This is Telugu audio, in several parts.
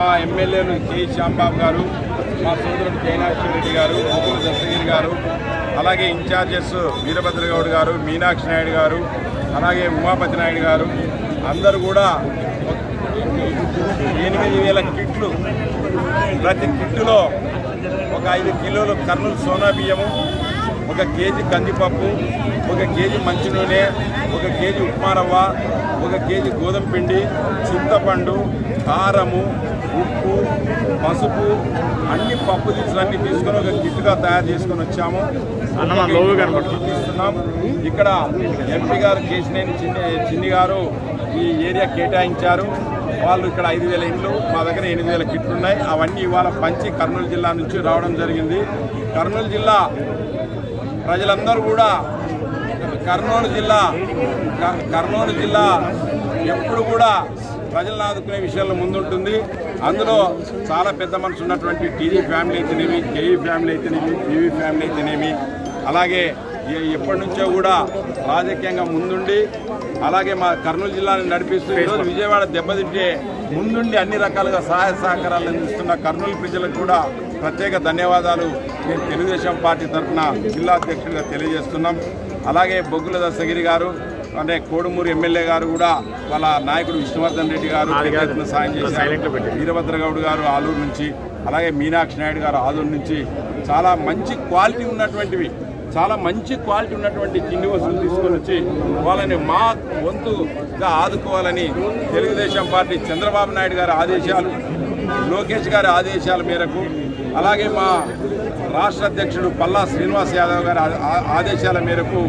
మా ఎమ్మెల్యేలు కె శ్యాంబాబు గారు, మా సోదరుడు జైనాశ్వర రెడ్డి గారు, ముగ్గురు దస్తగిరి గారు, అలాగే ఇన్ఛార్జెస్ వీరభద్రగౌడ్ గారు, మీనాక్షి నాయుడు గారు, అలాగే ఉమాపతి నాయుడు గారు అందరూ కూడా 8,000 కిట్లు, ప్రతి కిట్టులో ఒక 5 కిలోలు కర్నూలు సోనా బియ్యము, 1 కేజీ కందిపప్పు, 1 కేజీ మంచి నూనె, 1 కేజీ ఉప్మా రవ్వ, 1 కేజీ గోధుమ పిండి, చింతపండు, కారము, ఉప్పు, పసుపు, అన్ని పప్పు దినుసులన్నీ తీసుకొని ఒక కిట్గా తయారు చేసుకొని వచ్చాము. ఇస్తున్నాం. ఇక్కడ ఎంపీ గారు కేశినేని చిన్ని గారు ఈ ఏరియా కేటాయించారు. వాళ్ళు ఇక్కడ 5,000 ఇండ్లు, మా దగ్గర 8,000 కిట్లు ఉన్నాయి. అవన్నీ ఇవాళ పంచి కర్నూలు జిల్లా నుంచి రావడం జరిగింది. కర్నూలు జిల్లా ప్రజలందరూ కూడా కర్నూలు జిల్లా ఎప్పుడు కూడా ప్రజలను ఆదుకునే విషయాల్లో ముందుంటుంది. అందులో చాలా పెద్ద మనసు ఉన్నటువంటి టీడీ ఫ్యామిలీ అయితేనేమి, కేఈ ఫ్యామిలీ అయితేనేమి, పీవీ ఫ్యామిలీ అయితేనేమి, అలాగే ఎప్పటి నుంచో కూడా రాజకీయంగా ముందుండి అలాగే మా కర్నూలు జిల్లాని నడిపిస్తూ ఈరోజు విజయవాడ దెబ్బతింటే ముందుండి అన్ని రకాలుగా సహాయ సహకారాలు అందిస్తున్న కర్నూలు ప్రజలకు కూడా ప్రత్యేక ధన్యవాదాలు మేము తెలుగుదేశం పార్టీ తరఫున జిల్లా అధ్యక్షుడిగా తెలియజేస్తున్నాం. అలాగే బొగ్గుల దస్తగిరి గారు అంటే కోడుమూరు ఎమ్మెల్యే గారు కూడా వాళ్ళ నాయకుడు విష్ణువర్ధన్ రెడ్డి గారు సాయం చేశారు. వీరభద్రగౌడ్ గారు ఆలూరు నుంచి, అలాగే మీనాక్షి నాయుడు గారు ఆలూరు నుంచి చాలా మంచి క్వాలిటీ ఉన్నటువంటి తిండి వస్తువులు తీసుకొని వచ్చి వాళ్ళని మా వంతుగా ఆదుకోవాలని తెలుగుదేశం పార్టీ చంద్రబాబు నాయుడు గారి ఆదేశాలు, లోకేష్ గారి ఆదేశాల మేరకు, అలాగే మా రాష్ట్ర అధ్యక్షుడు పల్లా శ్రీనివాస్ యాదవ్ గారి ఆదేశాల మేరకు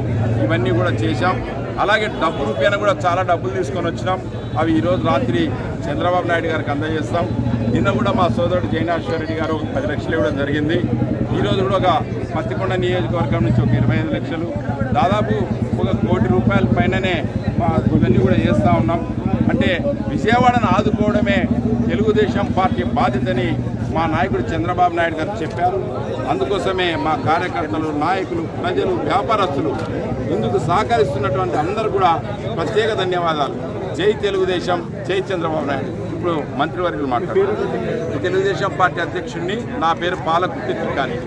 ఇవన్నీ కూడా చేశాం. అలాగే డబ్బు రూపాయన కూడా చాలా డబ్బులు తీసుకొని వచ్చినాం. అవి ఈరోజు రాత్రి చంద్రబాబు నాయుడు గారికి అందజేస్తాం. నిన్న కూడా మా సోదరుడు జైనాశ్వర రెడ్డి గారు 10 లక్షలు ఇవ్వడం జరిగింది. ఈరోజు కూడా ఒక పత్తికొండ నియోజకవర్గం నుంచి ఒక 25 లక్షలు, దాదాపు 1 కోటి రూపాయల పైననే ఇవన్నీ కూడా చేస్తూ ఉన్నాం. అంటే విజయవాడను ఆదుకోవడమే తెలుగుదేశం పార్టీ బాధ్యతని మా నాయకుడు చంద్రబాబు నాయుడు గారు చెప్పారు. అందుకోసమే మా కార్యకర్తలు, నాయకులు, ప్రజలు, వ్యాపారస్తులు ఇందుకు సహకరిస్తున్నటువంటి అందరూ కూడా ప్రత్యేక ధన్యవాదాలు. జై తెలుగుదేశం, జై చంద్రబాబు నాయుడు. ఇప్పుడు మంత్రివర్యులు మాట్లాడారు. తెలుగుదేశం పార్టీ అధ్యక్షుడిని, నా పేరు పాలకుర్తి త్రికాని.